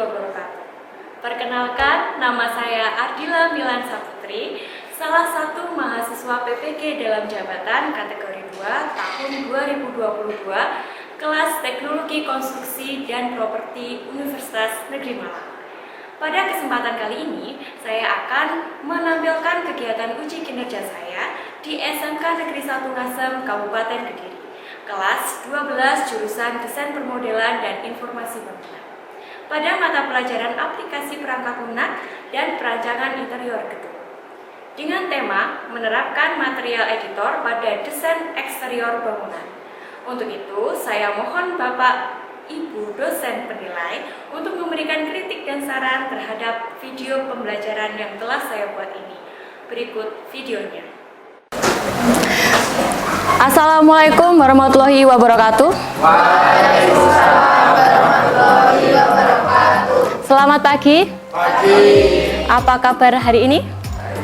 wabarakatuh. Perkenalkan, nama saya Ardila Milan Saputri, salah satu mahasiswa PPG dalam jabatan kategori 2 tahun 2022, kelas Teknologi Konstruksi dan Properti Universitas Negeri Malang. Pada kesempatan kali ini, saya akan menampilkan kegiatan uji kinerja saya di SMK Negeri 1 Ngasem, Kabupaten Kediri, kelas 12 jurusan Desain Permodelan dan Informasi Bangunan, pada mata pelajaran aplikasi perangkat lunak dan perancangan interior gedung, dengan tema menerapkan material editor pada desain eksterior bangunan. Untuk itu, saya mohon Bapak Ibu dosen penilai untuk memberikan kritik dan saran terhadap video pembelajaran yang telah saya buat ini. Berikut videonya. Assalamualaikum warahmatullahi wabarakatuh. Waalaikumsalam warahmatullahi wabarakatuh. Selamat pagi. Pagi. Apa kabar hari ini?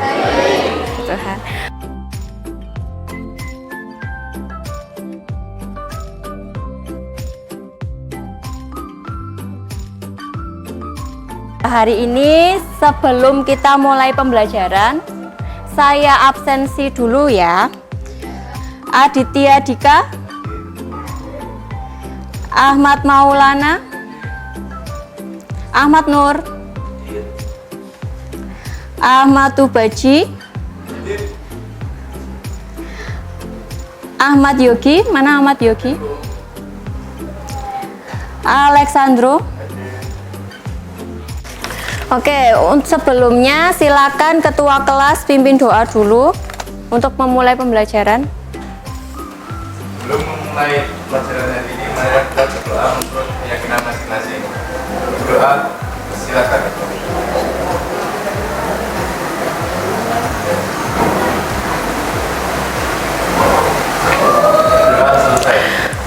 Baik. Tuhan. Hari ini sebelum kita mulai pembelajaran, saya absensi dulu ya. Aditya Dika, Ahmad Maulana, Ahmad Nur, Ahmad Tubaji, Ahmad Yogi, mana Ahmad Yogi? Alexandro. Oke, sebelumnya silakan ketua kelas pimpin doa dulu untuk memulai pembelajaran. Sebelum memulai pelajaran hari ini, mari kita berdoa menurut keyakinan masing-masing. Berdoa, silakan. Berdoa selesai.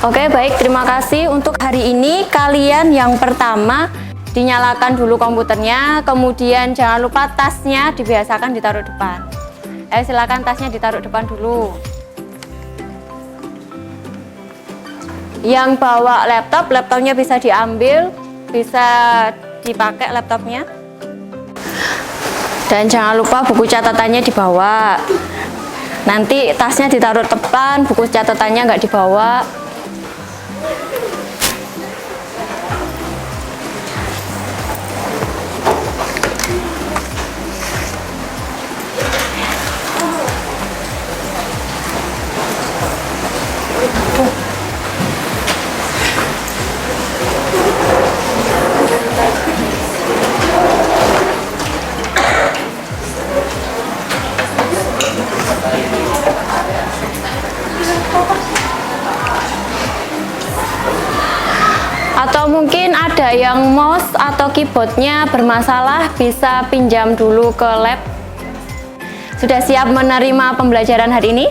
Oke, baik, terima kasih. Untuk hari ini kalian yang pertama dinyalakan dulu komputernya, kemudian jangan lupa tasnya dibiasakan ditaruh depan. Silakan tasnya ditaruh depan dulu. Yang bawa laptopnya bisa diambil, bisa dipakai laptopnya. Dan jangan lupa buku catatannya dibawa. Nanti tasnya ditaruh depan, buku catatannya nggak dibawa. Atau mungkin ada yang mouse atau keyboardnya bermasalah, bisa pinjam dulu ke lab. Sudah siap menerima pembelajaran hari ini?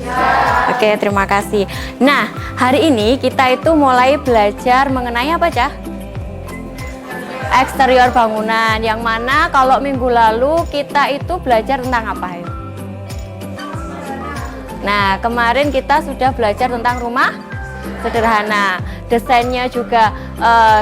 Ya. Oke, terima kasih. Nah, hari ini kita itu mulai belajar mengenai apa, Cah? Eksterior bangunan, yang mana kalau minggu lalu kita itu belajar tentang apa ya? Nah, kemarin kita sudah belajar tentang rumah sederhana, desainnya juga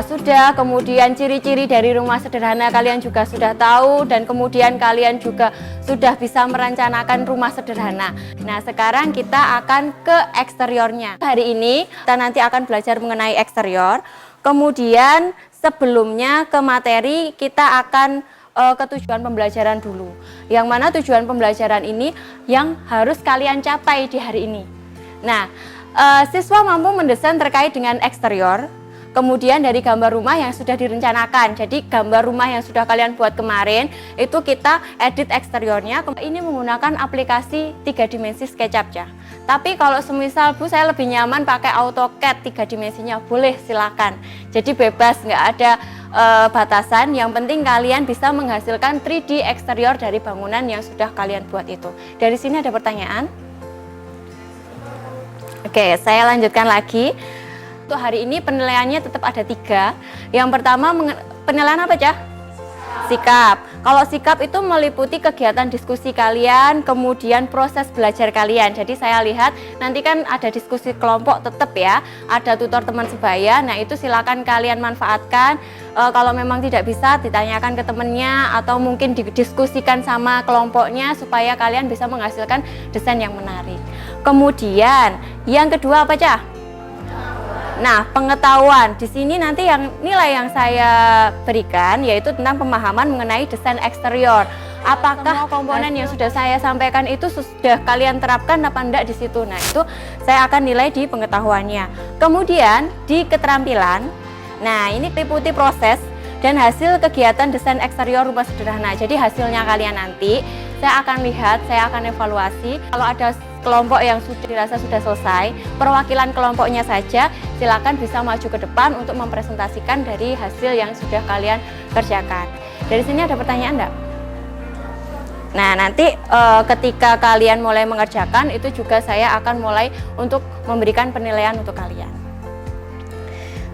sudah, kemudian ciri-ciri dari rumah sederhana kalian juga sudah tahu, dan kemudian kalian juga sudah bisa merencanakan rumah sederhana. Nah, sekarang kita akan ke eksteriornya. Hari ini kita nanti akan belajar mengenai eksterior, kemudian sebelumnya ke materi kita akan ke tujuan pembelajaran dulu, yang mana tujuan pembelajaran ini yang harus kalian capai di hari ini. Nah, siswa mampu mendesain terkait dengan eksterior, kemudian dari gambar rumah yang sudah direncanakan. Jadi gambar rumah yang sudah kalian buat kemarin, itu kita edit eksteriornya. Ini menggunakan aplikasi 3 dimensi SketchUp ya. Tapi kalau semisal Bu, saya lebih nyaman pakai AutoCAD 3 dimensinya, boleh silakan. Jadi bebas, nggak ada batasan. Yang penting kalian bisa menghasilkan 3D eksterior dari bangunan yang sudah kalian buat itu. Dari sini ada pertanyaan? Oke, saya lanjutkan lagi. Untuk hari ini penilaiannya tetap ada 3. Yang pertama penilaian apa, Cah? Sikap. Kalau sikap itu meliputi kegiatan diskusi kalian, kemudian proses belajar kalian. Jadi saya lihat nanti kan ada diskusi kelompok tetap ya, ada tutor teman sebaya. Nah itu silakan kalian manfaatkan. Kalau memang tidak bisa ditanyakan ke temennya atau mungkin didiskusikan sama kelompoknya supaya kalian bisa menghasilkan desain yang menarik. Kemudian yang kedua apa Cah? Nah, pengetahuan di sini nanti yang nilai yang saya berikan yaitu tentang pemahaman mengenai desain eksterior. Apakah komponen yang sudah saya sampaikan itu sudah kalian terapkan apa enggak di situ? Nah, itu saya akan nilai di pengetahuannya. Kemudian di keterampilan. Nah, ini meliputi proses dan hasil kegiatan desain eksterior rumah sederhana. Jadi hasilnya kalian nanti saya akan lihat, saya akan evaluasi. Kalau ada kelompok yang sudah dirasa sudah selesai, perwakilan kelompoknya saja silakan bisa maju ke depan untuk mempresentasikan dari hasil yang sudah kalian kerjakan. Dari sini ada pertanyaan enggak? Nah, nanti ketika kalian mulai mengerjakan itu juga saya akan mulai untuk memberikan penilaian untuk kalian.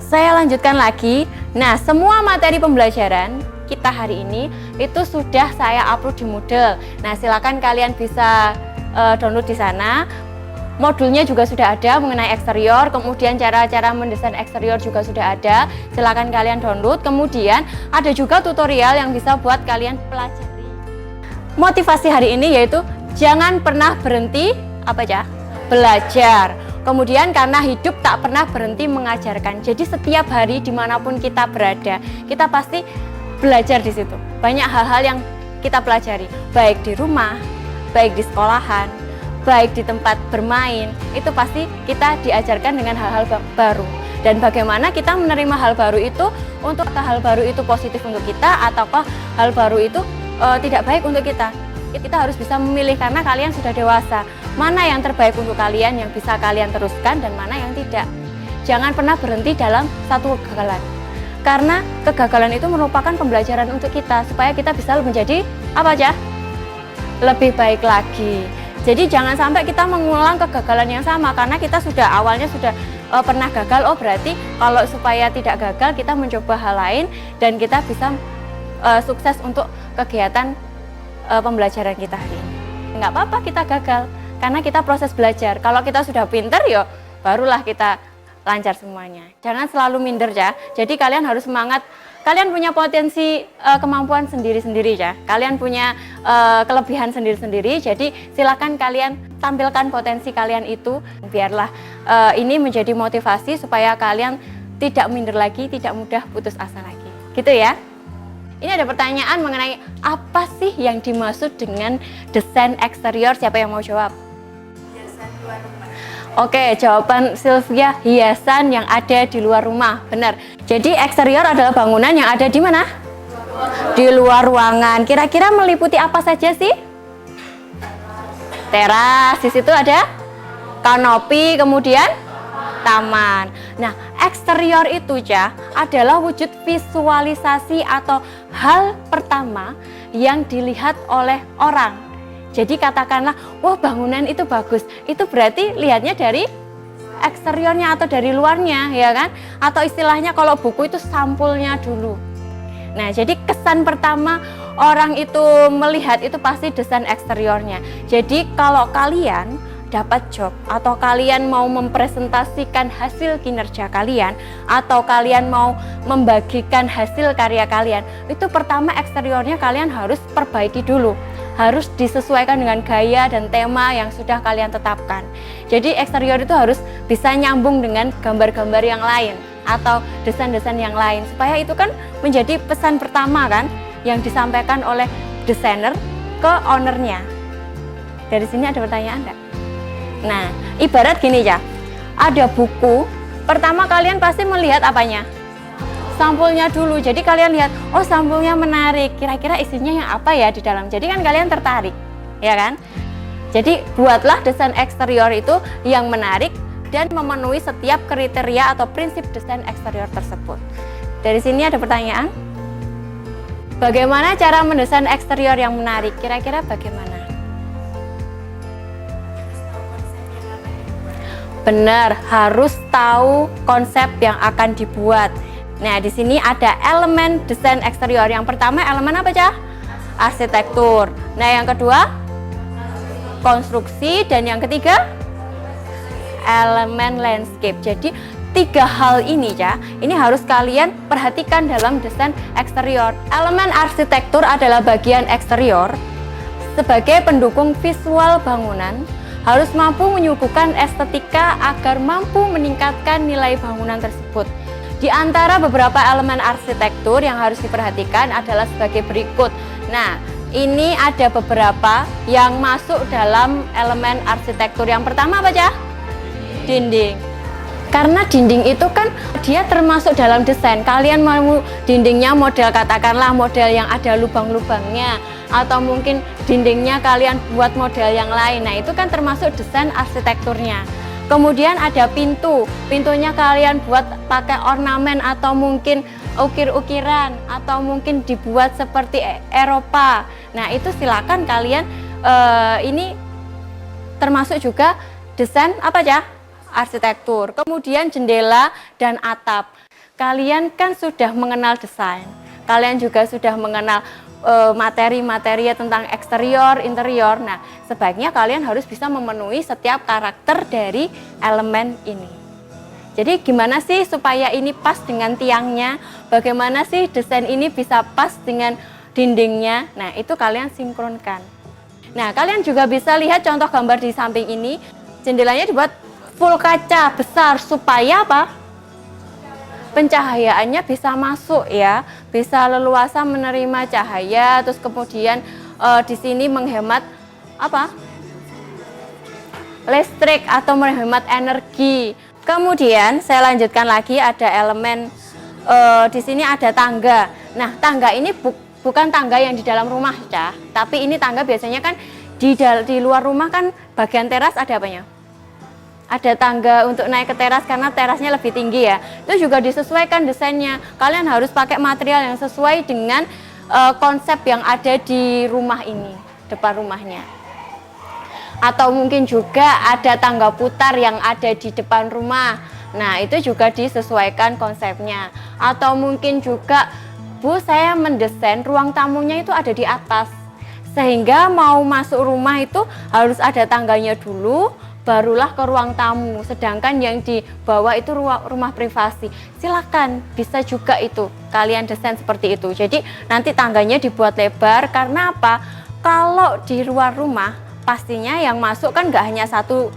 Saya lanjutkan lagi. Nah, semua materi pembelajaran kita hari ini itu sudah saya upload di Moodle. Nah, silakan kalian bisa download di sana. Modulnya juga sudah ada mengenai eksterior, kemudian cara-cara mendesain eksterior juga sudah ada. Silakan kalian download. Kemudian ada juga tutorial yang bisa buat kalian pelajari. Motivasi hari ini yaitu jangan pernah berhenti apa ya? Belajar. Kemudian karena hidup tak pernah berhenti mengajarkan. Jadi setiap hari dimanapun kita berada, kita pasti belajar di situ. Banyak hal-hal yang kita pelajari, baik di rumah, baik di sekolahan, baik di tempat bermain, itu pasti kita diajarkan dengan hal-hal baru. Dan bagaimana kita menerima hal baru itu, untuk hal baru itu positif untuk kita, ataukah hal baru itu tidak baik untuk kita. Kita harus bisa memilih karena kalian sudah dewasa. Mana yang terbaik untuk kalian yang bisa kalian teruskan dan mana yang tidak. Jangan pernah berhenti dalam satu kegagalan. Karena kegagalan itu merupakan pembelajaran untuk kita supaya kita bisa menjadi apa aja? Lebih baik lagi. Jadi jangan sampai kita mengulang kegagalan yang sama karena kita sudah awalnya sudah pernah gagal. Oh berarti kalau supaya tidak gagal kita mencoba hal lain dan kita bisa sukses untuk kegiatan pembelajaran kita hari ini. Nggak apa-apa kita gagal karena kita proses belajar. Kalau kita sudah pinter ya barulah kita lancar semuanya. Jangan selalu minder ya. Jadi kalian harus semangat. Kalian punya potensi kemampuan sendiri-sendiri ya. Kalian punya kelebihan sendiri-sendiri. Jadi silakan kalian tampilkan potensi kalian itu. Biarlah ini menjadi motivasi supaya kalian tidak minder lagi, tidak mudah putus asa lagi. Gitu ya. Ini ada pertanyaan mengenai apa sih yang dimaksud dengan desain eksterior? Siapa yang mau jawab? Hiasan luar rumah. Oke, jawaban Sylvia, hiasan yang ada di luar rumah. Benar. Jadi eksterior adalah bangunan yang ada di mana? Di luar ruangan. Kira-kira meliputi apa saja sih? Teras, di situ ada kanopi, kemudian taman. Nah, eksterior itu ya adalah wujud visualisasi atau hal pertama yang dilihat oleh orang. Jadi katakanlah, wah bangunan itu bagus. Itu berarti lihatnya dari eksteriornya atau dari luarnya, ya kan? Atau istilahnya kalau buku itu sampulnya dulu. Nah, jadi kesan pertama orang itu melihat itu pasti desain eksteriornya. Jadi kalau kalian dapat job atau kalian mau mempresentasikan hasil kinerja kalian atau kalian mau membagikan hasil karya kalian, itu pertama eksteriornya kalian harus perbaiki dulu, harus disesuaikan dengan gaya dan tema yang sudah kalian tetapkan. Jadi eksterior itu harus bisa nyambung dengan gambar-gambar yang lain atau desain-desain yang lain, supaya itu kan menjadi pesan pertama kan yang disampaikan oleh desainer ke ownernya. Dari sini ada pertanyaan enggak? Nah, ibarat gini ya, ada buku, pertama kalian pasti melihat apanya? Sampulnya dulu, jadi kalian lihat, oh sampulnya menarik, kira-kira isinya yang apa ya di dalam, jadi kan kalian tertarik, ya kan? Jadi buatlah desain eksterior itu yang menarik dan memenuhi setiap kriteria atau prinsip desain eksterior tersebut. Dari sini ada pertanyaan, bagaimana cara mendesain eksterior yang menarik, kira-kira bagaimana? Benar, harus tahu konsep yang akan dibuat. Nah, di sini ada elemen desain eksterior. Yang pertama elemen apa, Cah? arsitektur. Nah, yang kedua konstruksi, dan yang ketiga elemen landscape. Jadi 3 hal ini ya, ini harus kalian perhatikan dalam desain eksterior. Elemen arsitektur adalah bagian eksterior sebagai pendukung visual bangunan, harus mampu menyuguhkan estetika agar mampu meningkatkan nilai bangunan tersebut. Di antara beberapa elemen arsitektur yang harus diperhatikan adalah sebagai berikut. Nah, ini ada beberapa yang masuk dalam elemen arsitektur. Yang pertama apa ya? Dinding. Karena dinding itu kan dia termasuk dalam desain. Kalian mau dindingnya model, katakanlah model yang ada lubang-lubangnya, atau mungkin dindingnya kalian buat model yang lain. Nah, itu kan termasuk desain arsitekturnya. Kemudian ada pintu. Pintunya kalian buat pakai ornamen atau mungkin ukir-ukiran, atau mungkin dibuat seperti Eropa. Nah, itu silakan kalian, ini termasuk juga desain apa ya? Arsitektur. Kemudian jendela dan atap. Kalian kan sudah mengenal desain. Kalian juga sudah mengenal materi-materi tentang eksterior, interior. Nah, sebaiknya kalian harus bisa memenuhi setiap karakter dari elemen ini. Jadi gimana sih supaya ini pas dengan tiangnya? Bagaimana sih desain ini bisa pas dengan dindingnya? Nah, itu kalian sinkronkan. Nah, kalian juga bisa lihat contoh gambar di samping ini. Jendelanya dibuat full kaca besar supaya apa? Pencahayaannya bisa masuk ya, bisa leluasa menerima cahaya. Terus kemudian di sini menghemat apa? Listrik atau menghemat energi. Kemudian saya lanjutkan lagi, ada elemen di sini ada tangga. Nah, tangga ini bukan tangga yang di dalam rumah ya, tapi ini tangga biasanya kan di luar rumah kan bagian teras ada apanya? Ada tangga untuk naik ke teras karena terasnya lebih tinggi ya. Itu juga disesuaikan desainnya. Kalian harus pakai material yang sesuai dengan konsep yang ada di rumah ini, depan rumahnya. Atau mungkin juga ada tangga putar yang ada di depan rumah. Nah, itu juga disesuaikan konsepnya. Atau mungkin juga, Bu, saya mendesain ruang tamunya itu ada di atas. Sehingga mau masuk rumah itu harus ada tangganya dulu, barulah ke ruang tamu. Sedangkan yang di bawah itu rumah privasi. Silakan, bisa juga itu kalian desain seperti itu. Jadi nanti tangganya dibuat lebar. Karena apa? Kalau di luar rumah pastinya yang masuk kan nggak hanya satu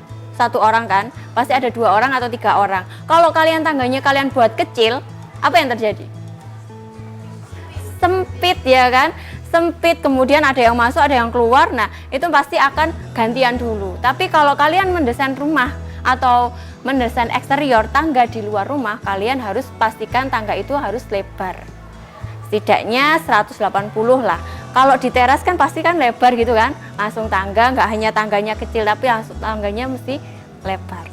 orang kan, pasti ada 2 orang atau 3 orang. Kalau kalian tangganya kalian buat kecil, apa yang terjadi? Sempit ya kan? Sempit, kemudian ada yang masuk, ada yang keluar. Nah, itu pasti akan gantian dulu. Tapi kalau kalian mendesain rumah atau mendesain eksterior tangga di luar rumah, kalian harus pastikan tangga itu harus lebar. Setidaknya 180 lah. Kalau di teras kan pasti kan lebar gitu kan, langsung tangga, nggak hanya tangganya kecil tapi langsung tangganya mesti lebar.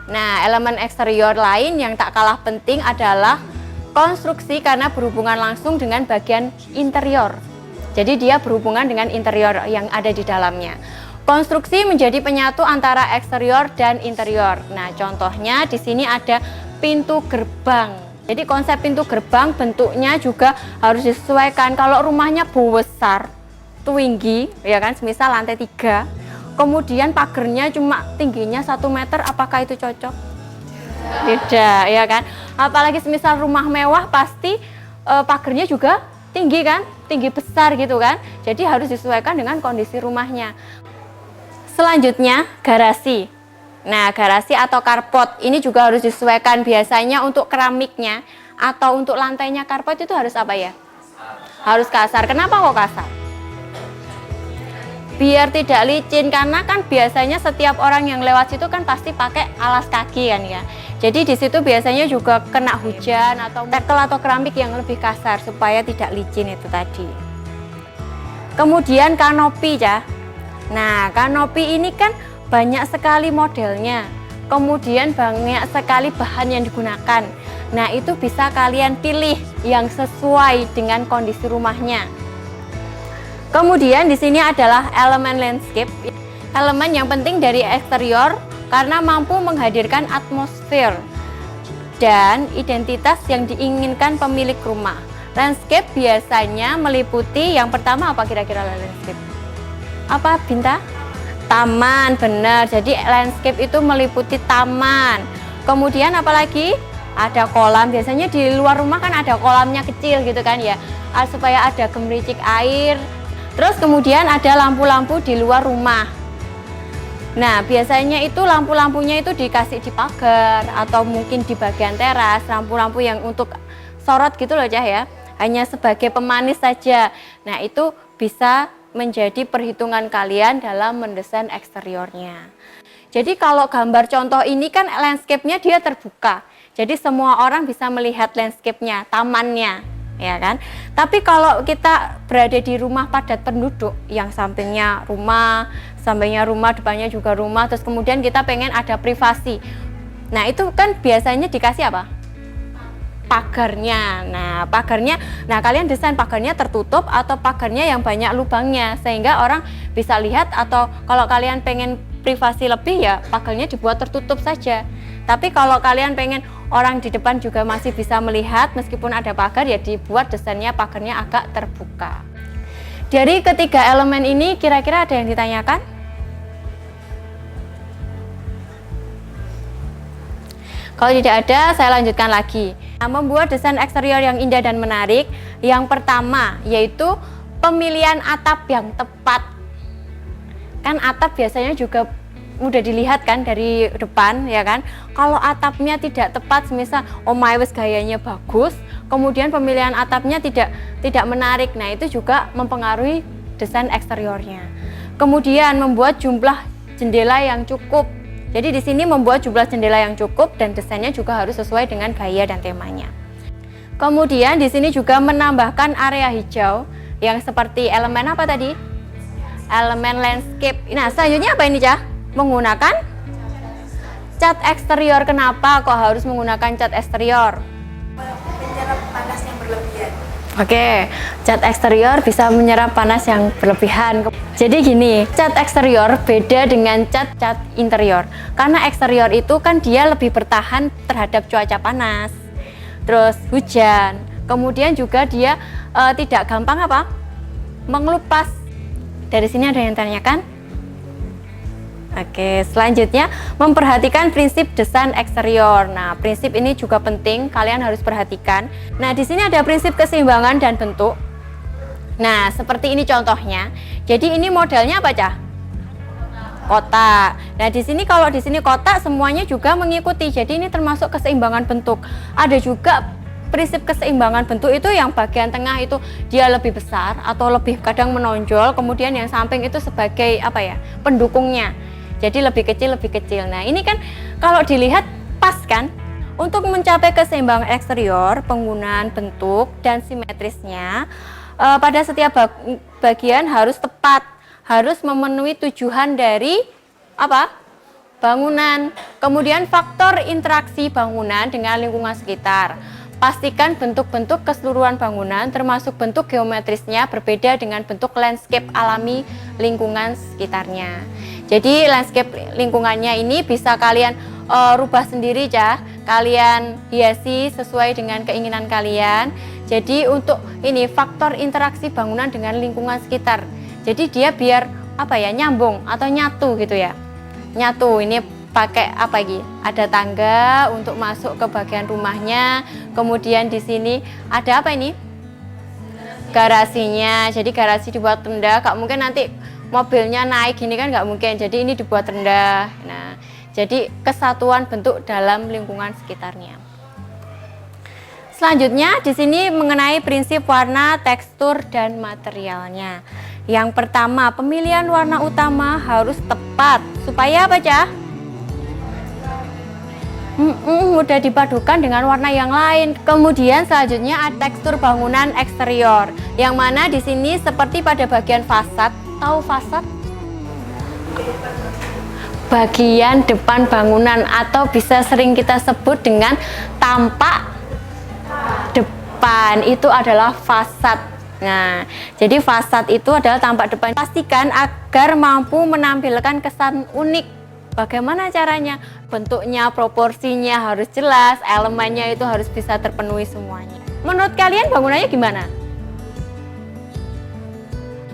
Nah, elemen eksterior lain yang tak kalah penting adalah konstruksi, karena berhubungan langsung dengan bagian interior. Jadi dia berhubungan dengan interior yang ada di dalamnya. Konstruksi menjadi penyatu antara eksterior dan interior. Nah, contohnya di sini ada pintu gerbang. Jadi konsep pintu gerbang bentuknya juga harus disesuaikan. Kalau rumahnya besar, tinggi, ya kan, semisal lantai 3, kemudian pagernya cuma tingginya 1 meter, apakah itu cocok? Tidak, ya kan? Apalagi semisal rumah mewah pasti pagernya juga tinggi kan, tinggi besar gitu kan. Jadi harus disesuaikan dengan kondisi rumahnya. Selanjutnya garasi. Nah, garasi atau carport ini juga harus disesuaikan. Biasanya untuk keramiknya atau untuk lantainya carport itu harus apa ya? Harus kasar. Kenapa kok kasar? Biar tidak licin, karena kan biasanya setiap orang yang lewat situ kan pasti pakai alas kaki kan ya. Jadi di situ biasanya juga kena hujan atau tekel atau keramik yang lebih kasar supaya tidak licin itu tadi. Kemudian kanopi ya. Nah, kanopi ini kan banyak sekali modelnya. Kemudian banyak sekali bahan yang digunakan. Nah, itu bisa kalian pilih yang sesuai dengan kondisi rumahnya. Kemudian di sini adalah elemen landscape. Elemen yang penting dari eksterior karena mampu menghadirkan atmosfer dan identitas yang diinginkan pemilik rumah. Landscape biasanya meliputi yang pertama apa kira-kira landscape? Apa Binta? Taman, benar. Jadi landscape itu meliputi taman. Kemudian apalagi? Ada kolam. Biasanya di luar rumah kan ada kolamnya kecil gitu kan ya, supaya ada gemericik air. Terus kemudian ada lampu-lampu di luar rumah. Nah, biasanya itu lampu-lampunya itu dikasih di pagar atau mungkin di bagian teras, lampu-lampu yang untuk sorot gitu loh Cah ya, hanya sebagai pemanis saja. Nah, itu bisa menjadi perhitungan kalian dalam mendesain eksteriornya. Jadi kalau gambar contoh ini kan landscape-nya dia terbuka, jadi semua orang bisa melihat landscape-nya, tamannya, ya kan. Tapi kalau kita berada di rumah padat penduduk yang sampingnya rumah, depannya juga rumah, terus kemudian kita pengen ada privasi, nah itu kan biasanya dikasih apa? Pagarnya. Nah kalian desain pagarnya tertutup atau pagarnya yang banyak lubangnya sehingga orang bisa lihat, atau kalau kalian pengen privasi lebih ya pagarnya dibuat tertutup saja. Tapi kalau kalian pengen orang di depan juga masih bisa melihat meskipun ada pagar, ya dibuat desainnya pagarnya agak terbuka. Dari ketiga elemen ini kira-kira ada yang ditanyakan? Kalau tidak ada, saya lanjutkan lagi. Nah, membuat desain eksterior yang indah dan menarik, yang pertama yaitu pemilihan atap yang tepat. Kan atap biasanya juga mudah dilihat kan dari depan, ya kan. Kalau atapnya tidak tepat, misal wis gayanya bagus, kemudian pemilihan atapnya tidak menarik, nah itu juga mempengaruhi desain eksteriornya. Kemudian membuat jumlah jendela yang cukup. Jadi di sini membuat jumlah jendela yang cukup dan desainnya juga harus sesuai dengan gaya dan temanya. Kemudian di sini juga menambahkan area hijau yang seperti elemen apa tadi? Elemen landscape. Nah, selanjutnya apa ini, Cah? Menggunakan cat eksterior. Kenapa kok harus menggunakan cat eksterior? Menyerap panas yang berlebihan. Oke, cat eksterior bisa menyerap panas yang berlebihan. Jadi gini, cat eksterior beda dengan cat interior. Karena eksterior itu kan dia lebih bertahan terhadap cuaca panas, terus hujan. Kemudian juga dia tidak gampang apa? Mengelupas. Dari sini ada yang tanyakan? Oke, selanjutnya memperhatikan prinsip desain eksterior. Nah, prinsip ini juga penting, kalian harus perhatikan. Nah, di sini ada prinsip keseimbangan dan bentuk. Nah, seperti ini contohnya. Jadi ini modelnya apa, Cah? Kotak. Nah, di sini kalau di sini kotak semuanya juga mengikuti. Jadi ini termasuk keseimbangan bentuk. Ada juga prinsip keseimbangan bentuk itu yang bagian tengah itu dia lebih besar atau lebih kadang menonjol, kemudian yang samping itu sebagai apa ya? Pendukungnya. Jadi lebih kecil. Nah, ini kan kalau dilihat pas kan? Untuk mencapai keseimbangan eksterior, penggunaan bentuk dan simetrisnya pada setiap bagian harus tepat, harus memenuhi tujuan dari apa? Bangunan. Kemudian faktor interaksi bangunan dengan lingkungan sekitar. Pastikan bentuk-bentuk keseluruhan bangunan termasuk bentuk geometrisnya berbeda dengan bentuk landscape alami lingkungan sekitarnya. Jadi landscape lingkungannya ini bisa kalian rubah sendiri, Cah. Kalian hiasi sesuai dengan keinginan kalian. Jadi untuk ini faktor interaksi bangunan dengan lingkungan sekitar. Jadi dia biar apa ya, nyambung atau nyatu gitu ya. Nyatu ini pakai apa lagi? Ada tangga untuk masuk ke bagian rumahnya. Kemudian di sini ada apa ini? Garasinya. Jadi garasi dibuat rendah. Gak mungkin nanti mobilnya naik gini kan, nggak mungkin. Jadi ini dibuat rendah. Nah, jadi kesatuan bentuk dalam lingkungan sekitarnya. Selanjutnya di sini mengenai prinsip warna, tekstur dan materialnya. Yang pertama, pemilihan warna utama harus tepat supaya apa, Cah? Mudah dipadukan dengan warna yang lain. Kemudian selanjutnya ada tekstur bangunan eksterior, yang mana di sini seperti pada bagian fasad. Tahu fasad? Bagian depan bangunan atau bisa sering kita sebut dengan tampak depan, itu adalah fasad. Nah, jadi fasad itu adalah tampak depan. Pastikan agar mampu menampilkan kesan unik. Bagaimana caranya? Bentuknya, proporsinya harus jelas, elemennya itu harus bisa terpenuhi semuanya. Menurut kalian bangunannya gimana?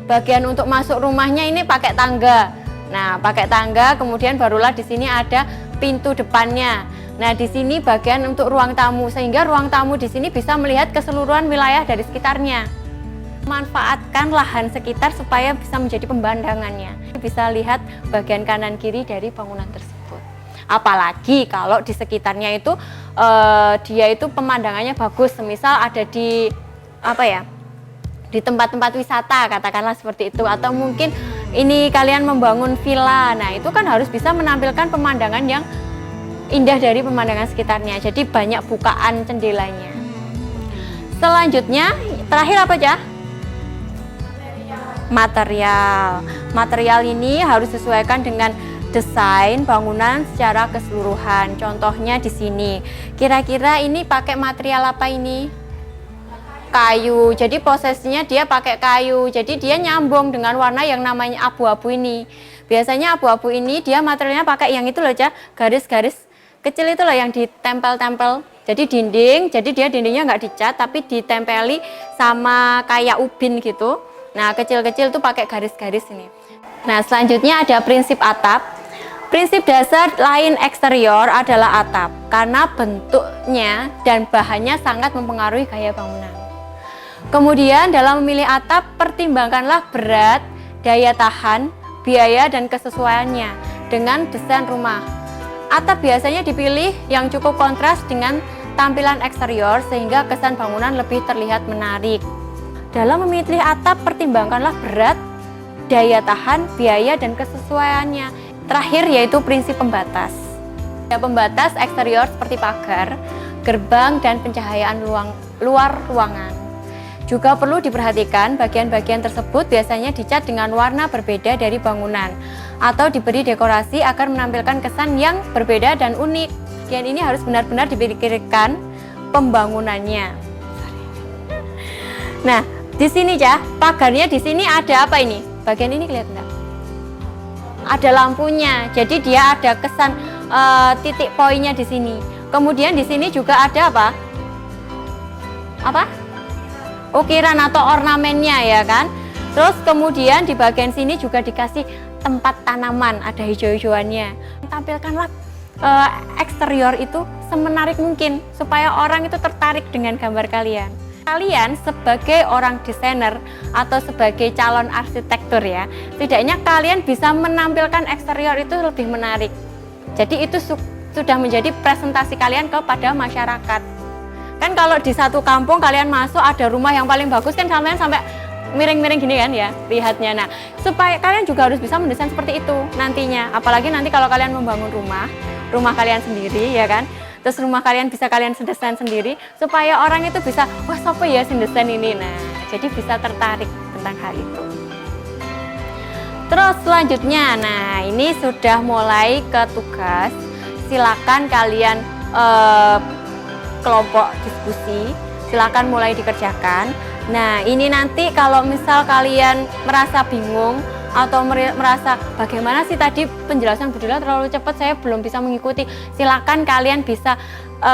Bagian untuk masuk rumahnya ini pakai tangga. Nah, pakai tangga, kemudian barulah di sini ada pintu depannya. Nah, di sini bagian untuk ruang tamu, sehingga ruang tamu di sini bisa melihat keseluruhan wilayah dari sekitarnya. Manfaatkan lahan sekitar supaya bisa menjadi pemandangannya. Bisa lihat bagian kanan kiri dari bangunan tersebut. Apalagi kalau di sekitarnya itu dia itu pemandangannya bagus, semisal ada di di tempat-tempat wisata, katakanlah seperti itu, atau mungkin ini kalian membangun villa. Nah, itu kan harus bisa menampilkan pemandangan yang indah dari pemandangan sekitarnya. Jadi banyak bukaan jendelanya. Selanjutnya, terakhir apa aja? Material. Material ini harus disesuaikan dengan desain bangunan secara keseluruhan. Contohnya di sini. Kira-kira ini pakai material apa ini? Kayu. Jadi prosesnya dia pakai kayu. Jadi dia nyambung dengan warna yang namanya abu-abu ini. Biasanya abu-abu ini dia materialnya pakai yang itu loh, Cah. Garis-garis kecil itu loh yang ditempel-tempel. Jadi dinding, jadi dia dindingnya nggak dicat tapi ditempeli sama kayak ubin gitu. Nah, kecil-kecil tuh pakai garis-garis ini. Nah, selanjutnya ada prinsip atap. Prinsip dasar lain eksterior adalah atap karena bentuknya dan bahannya sangat mempengaruhi gaya bangunan. Kemudian dalam memilih atap, pertimbangkanlah berat, daya tahan, biaya, dan kesesuaiannya dengan desain rumah. Atap biasanya dipilih yang cukup kontras dengan tampilan eksterior sehingga kesan bangunan lebih terlihat menarik. Dalam memilih atap, pertimbangkanlah berat, daya tahan, biaya, dan kesesuaiannya. Terakhir yaitu prinsip pembatas. Ada pembatas eksterior seperti pagar, gerbang, dan pencahayaan luar ruangan. Juga perlu diperhatikan bagian-bagian tersebut biasanya dicat dengan warna berbeda dari bangunan atau diberi dekorasi agar menampilkan kesan yang berbeda dan unik. Bagian ini harus benar-benar dipikirkan pembangunannya. Nah, di sini ya, pagarnya di sini ada apa ini? Bagian ini kelihatan enggak? Ada lampunya. Jadi dia ada kesan titik poinnya di sini. Kemudian di sini juga ada apa? Apa? Ukiran atau ornamennya ya kan. Terus kemudian di bagian sini juga dikasih tempat tanaman, ada hijau-hijauannya. Tampilkanlah eksterior itu semenarik mungkin supaya orang itu tertarik dengan gambar kalian. Kalian sebagai orang desainer atau sebagai calon arsitektur ya, setidaknya kalian bisa menampilkan eksterior itu lebih menarik. Jadi itu sudah menjadi presentasi kalian kepada masyarakat. Kan kalau di satu kampung kalian masuk ada rumah yang paling bagus kan kalian sampai miring-miring gini kan ya lihatnya. Nah, supaya kalian juga harus bisa mendesain seperti itu nantinya. Apalagi nanti kalau kalian membangun rumah kalian sendiri ya kan. Terus rumah kalian bisa kalian desain sendiri supaya orang itu bisa, wah siapa ya sing desain ini. Nah, jadi bisa tertarik tentang hal itu. Terus selanjutnya, nah ini sudah mulai ke tugas. Silakan kalian kelompok diskusi, silakan mulai dikerjakan. Nah, ini nanti kalau misal kalian merasa bingung atau merasa bagaimana sih tadi penjelasan Bu Dila terlalu cepat, saya belum bisa mengikuti, silakan kalian bisa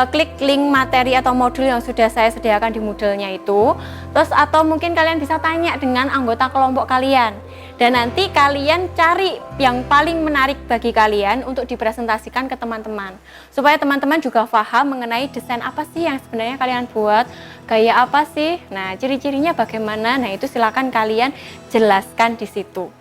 klik link materi atau modul yang sudah saya sediakan di Moodle-nya itu. Terus atau mungkin kalian bisa tanya dengan anggota kelompok kalian. Dan nanti kalian cari yang paling menarik bagi kalian untuk dipresentasikan ke teman-teman. Supaya teman-teman juga paham mengenai desain apa sih yang sebenarnya kalian buat, gaya apa sih, nah ciri-cirinya bagaimana, nah itu silakan kalian jelaskan di situ.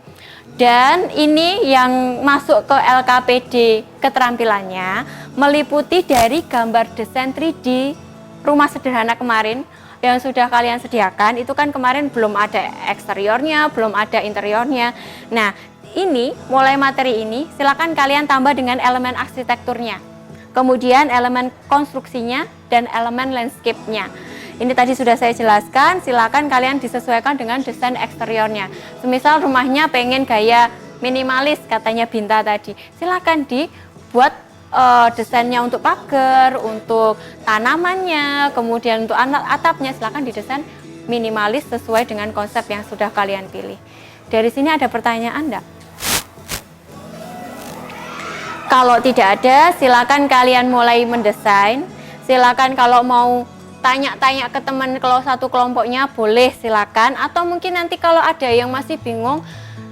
Dan ini yang masuk ke LKPD keterampilannya meliputi dari gambar desain 3D rumah sederhana kemarin yang sudah kalian sediakan. Itu kan kemarin belum ada eksteriornya, belum ada interiornya. Nah, ini mulai materi ini silakan kalian tambah dengan elemen arsitekturnya, kemudian elemen konstruksinya dan elemen landscape-nya. Ini tadi sudah saya jelaskan, silakan kalian disesuaikan dengan desain eksteriornya. Semisal rumahnya pengen gaya minimalis katanya Binta tadi, silakan dibuat desainnya untuk pagar, untuk tanamannya, kemudian untuk atapnya silakan didesain minimalis sesuai dengan konsep yang sudah kalian pilih. Dari sini ada pertanyaan enggak? Kalau tidak ada, silakan kalian mulai mendesain. Silakan kalau mau tanya-tanya ke teman kalau satu kelompoknya boleh silakan, atau mungkin nanti kalau ada yang masih bingung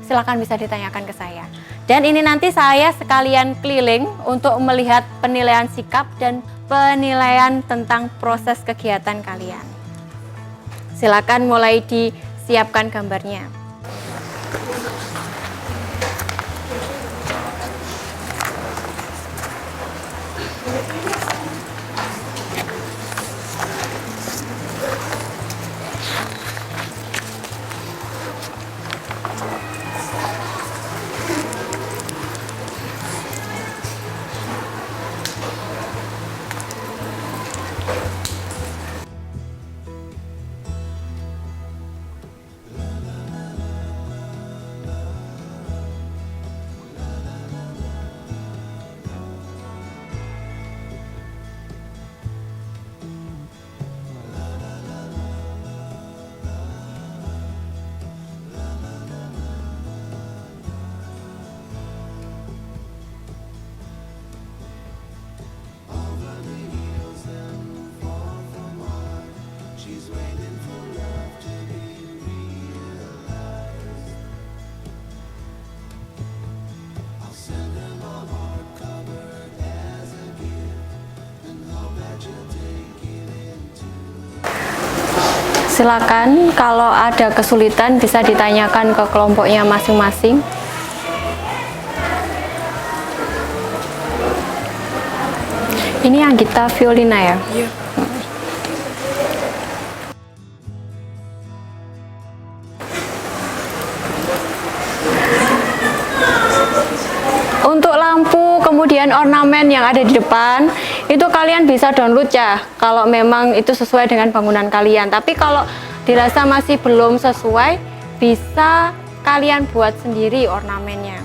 silakan bisa ditanyakan ke saya. Dan ini nanti saya sekalian keliling untuk melihat penilaian sikap dan penilaian tentang proses kegiatan kalian. Silakan mulai disiapkan gambarnya. Silakan kalau ada kesulitan bisa ditanyakan ke kelompoknya masing-masing. Ini yang kita Violina ya? Iya. Untuk lampu kemudian ornamen yang ada di depan itu kalian bisa download ya kalau memang itu sesuai dengan bangunan kalian. Tapi kalau dirasa masih belum sesuai, bisa kalian buat sendiri ornamennya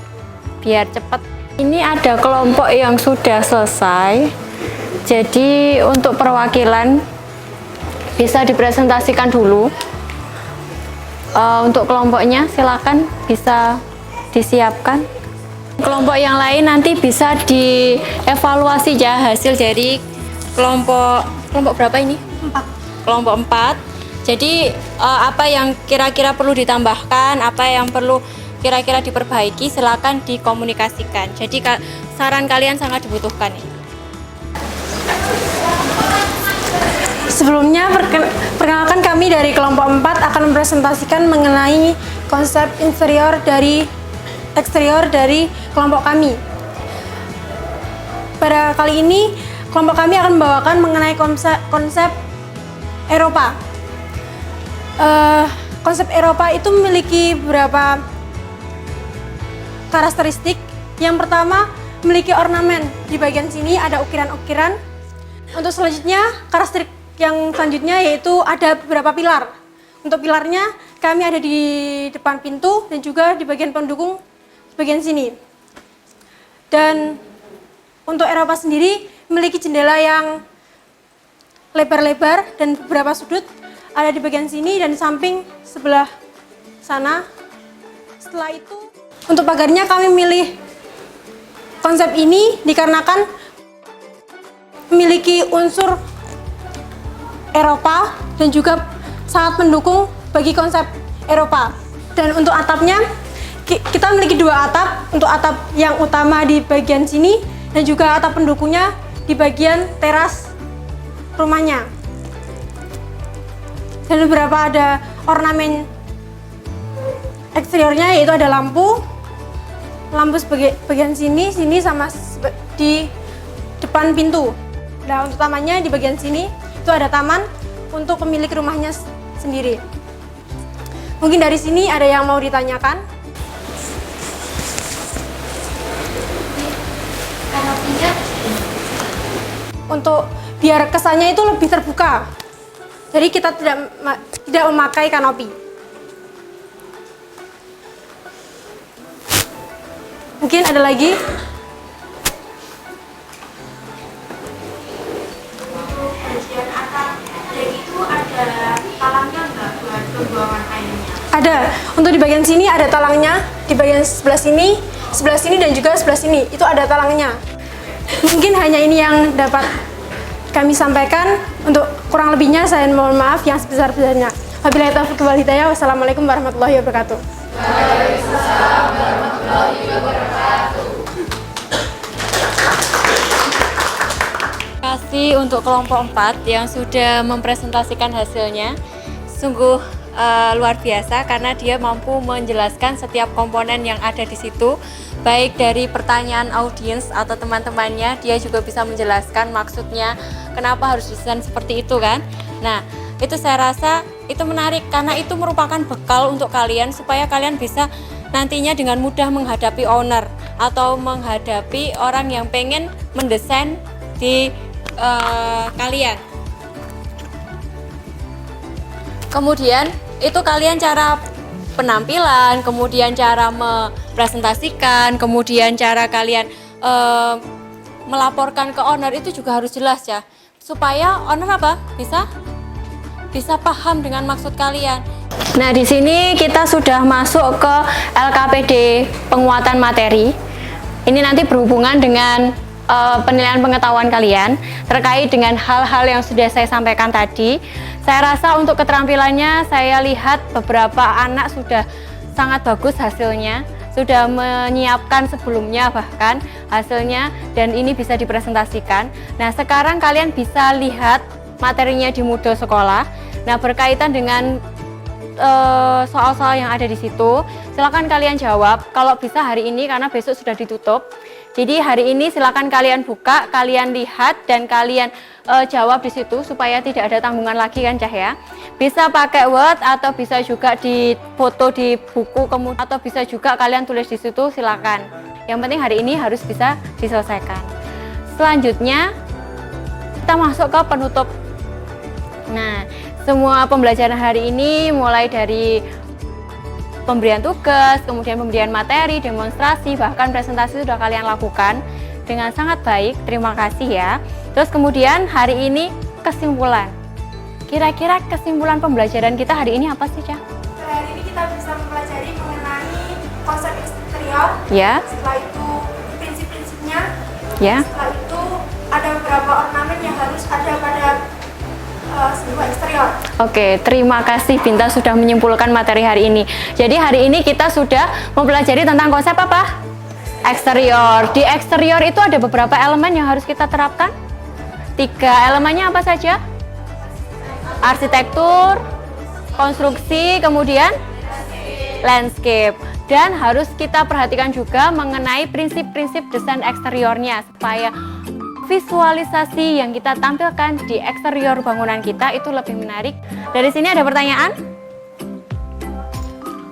biar cepet. Ini ada kelompok yang sudah selesai, jadi untuk perwakilan bisa dipresentasikan dulu. Untuk kelompoknya silakan bisa disiapkan. Kelompok yang lain nanti bisa dievaluasi ya hasil dari kelompok berapa ini? 4. Kelompok 4. Jadi apa yang kira-kira perlu ditambahkan, apa yang perlu kira-kira diperbaiki, silakan dikomunikasikan. Jadi saran kalian sangat dibutuhkan. Sebelumnya perkenalkan, kami dari kelompok 4 akan mempresentasikan mengenai konsep eksterior dari kelompok kami. Pada kali ini kelompok kami akan membawakan mengenai konsep Eropa. Konsep Eropa itu memiliki beberapa karakteristik. Yang pertama, memiliki ornamen. Di bagian sini ada ukiran-ukiran. Untuk selanjutnya, karakteristik yang selanjutnya yaitu ada beberapa pilar. Untuk pilarnya kami ada di depan pintu dan juga di bagian pendukung bagian sini. Dan untuk Eropa sendiri memiliki jendela yang lebar-lebar dan beberapa sudut ada di bagian sini dan samping sebelah sana. Setelah itu untuk pagarnya kami memilih konsep ini dikarenakan memiliki unsur Eropa dan juga sangat mendukung bagi konsep Eropa. Dan untuk atapnya kita memiliki 2 atap, untuk atap yang utama di bagian sini dan juga atap pendukungnya di bagian teras rumahnya. Dan beberapa ada ornamen eksteriornya yaitu ada lampu sebagai bagian sini sama di depan pintu. Nah, untuk tamannya di bagian sini itu ada taman untuk pemilik rumahnya sendiri. Mungkin dari sini ada yang mau ditanyakan? Untuk biar kesannya itu lebih terbuka, jadi kita tidak memakai kanopi. Mungkin ada lagi? Ada. Untuk di bagian sini ada talangnya, di bagian sebelah sini dan juga sebelah sini itu ada talangnya. Mungkin hanya ini yang dapat kami sampaikan. Untuk kurang lebihnya saya mohon maaf yang sebesar-besarnya. Wabillahi taufiq wal hidayah. Wassalamualaikum warahmatullahi wabarakatuh. Terima kasih untuk kelompok 4 yang sudah mempresentasikan hasilnya. Sungguh luar biasa karena dia mampu menjelaskan setiap komponen yang ada di situ, baik dari pertanyaan audiens atau teman-temannya, dia juga bisa menjelaskan maksudnya kenapa harus desain seperti itu kan. Nah, itu saya rasa itu menarik karena itu merupakan bekal untuk kalian supaya kalian bisa nantinya dengan mudah menghadapi owner atau menghadapi orang yang pengen mendesain di kalian. Kemudian itu kalian cara penampilan, kemudian cara mempresentasikan, kemudian cara kalian melaporkan ke owner itu juga harus jelas ya, supaya owner apa bisa paham dengan maksud kalian. Nah, di sini kita sudah masuk ke LKPD penguatan materi. Ini nanti berhubungan dengan penilaian pengetahuan kalian terkait dengan hal-hal yang sudah saya sampaikan tadi. Saya rasa untuk keterampilannya saya lihat beberapa anak sudah sangat bagus hasilnya, sudah menyiapkan sebelumnya bahkan hasilnya dan ini bisa dipresentasikan. Nah, sekarang kalian bisa lihat materinya di Moodle sekolah. Nah, berkaitan dengan soal-soal yang ada di situ, silakan kalian jawab. Kalau bisa hari ini karena besok sudah ditutup. Jadi hari ini silakan kalian buka, kalian lihat dan kalian jawab di situ supaya tidak ada tanggungan lagi kan Cah ya. Bisa pakai Word atau bisa juga di foto di buku atau bisa juga kalian tulis di situ, silakan. Yang penting hari ini harus bisa diselesaikan. Selanjutnya kita masuk ke penutup. Nah, semua pembelajaran hari ini mulai dari pemberian tugas, kemudian pemberian materi, demonstrasi, bahkan presentasi sudah kalian lakukan dengan sangat baik. Terima kasih ya. Terus kemudian hari ini kesimpulan. Kira-kira kesimpulan pembelajaran kita hari ini apa sih, Cah? Hari ini kita bisa mempelajari mengenai konsep eksterior. Ya. Setelah itu prinsip-prinsipnya. Ya. Setelah itu ada beberapa ornamen yang harus ada pada sebuah eksterior. Oke, terima kasih Binta sudah menyimpulkan materi hari ini. Jadi hari ini kita sudah mempelajari tentang konsep apa? Eksterior. Di eksterior itu ada beberapa elemen yang harus kita terapkan. 3 elemennya apa saja? Arsitektur, konstruksi, kemudian landscape. Dan harus kita perhatikan juga mengenai prinsip-prinsip desain eksteriornya supaya visualisasi yang kita tampilkan di eksterior bangunan kita itu lebih menarik. Dari sini ada pertanyaan?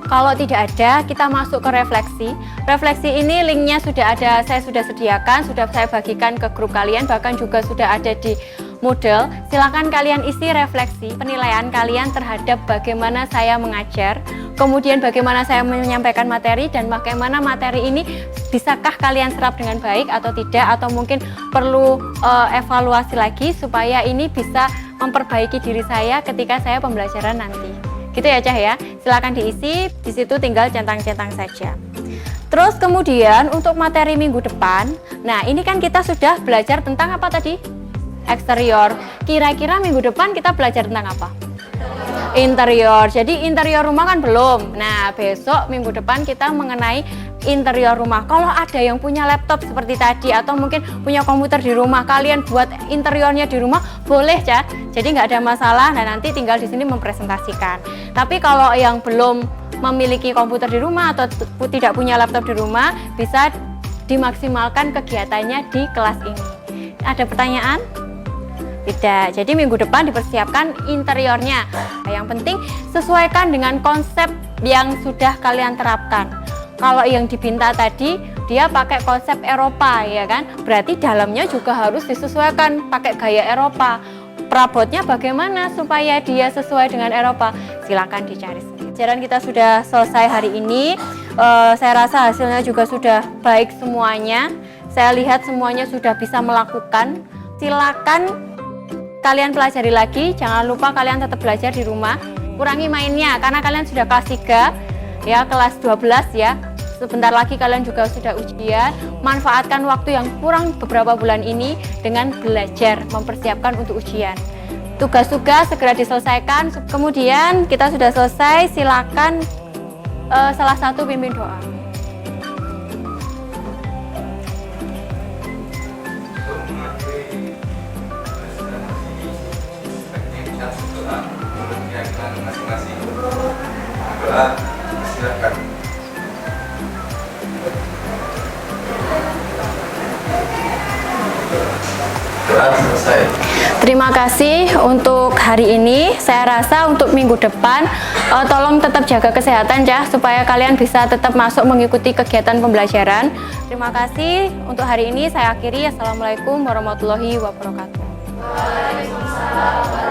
Kalau tidak ada, kita masuk ke refleksi. Refleksi ini linknya sudah ada, saya sudah sediakan, sudah saya bagikan ke grup kalian, bahkan juga sudah ada di Moodle. Silakan kalian isi refleksi penilaian kalian terhadap bagaimana saya mengajar, kemudian bagaimana saya menyampaikan materi, dan bagaimana materi ini bisakah kalian serap dengan baik atau tidak, atau mungkin perlu evaluasi lagi supaya ini bisa memperbaiki diri saya ketika saya pembelajaran nanti. Gitu ya Cah ya. Silakan diisi, di situ tinggal centang-centang saja. Terus kemudian untuk materi minggu depan, nah ini kan kita sudah belajar tentang apa tadi? Eksterior. Kira-kira minggu depan kita belajar tentang apa? Interior. Jadi interior rumah kan belum. Nah, besok minggu depan kita mengenai interior rumah. Kalau ada yang punya laptop seperti tadi atau mungkin punya komputer di rumah, kalian buat interiornya di rumah boleh ya. Jadi nggak ada masalah. Nah, nanti tinggal di sini mempresentasikan. Tapi kalau yang belum memiliki komputer di rumah atau tidak punya laptop di rumah, bisa dimaksimalkan kegiatannya di kelas ini. Ada pertanyaan? Tidak. Jadi minggu depan dipersiapkan interiornya. Nah, yang penting sesuaikan dengan konsep yang sudah kalian terapkan. Kalau yang di Binta tadi dia pakai konsep Eropa ya kan, berarti dalamnya juga harus disesuaikan pakai gaya Eropa. Perabotnya bagaimana supaya dia sesuai dengan Eropa? Silakan dicari sendiri. Pelajaran kita sudah selesai hari ini. Saya rasa hasilnya juga sudah baik semuanya. Saya lihat semuanya sudah bisa melakukan. Silakan kalian pelajari lagi, jangan lupa kalian tetap belajar di rumah. Kurangi mainnya karena kalian sudah kelas 3 ya, kelas 12 ya. Sebentar lagi kalian juga sudah ujian. Manfaatkan waktu yang kurang beberapa bulan ini dengan belajar, mempersiapkan untuk ujian. tugas-tugas segera diselesaikan. Kemudian kita sudah selesai, silakan salah satu pimpin doa. Untuk mengakhiri pelajaran ini, sebaiknya kita berdoa menurut keyakinan masing-masing. Doa, silakan. Doa selesai. Terima kasih untuk hari ini. Saya rasa untuk minggu depan tolong tetap jaga kesehatan ya, supaya kalian bisa tetap masuk mengikuti kegiatan pembelajaran. Terima kasih untuk hari ini. Saya akhiri. Assalamualaikum warahmatullahi wabarakatuh. Waalaikumsalam.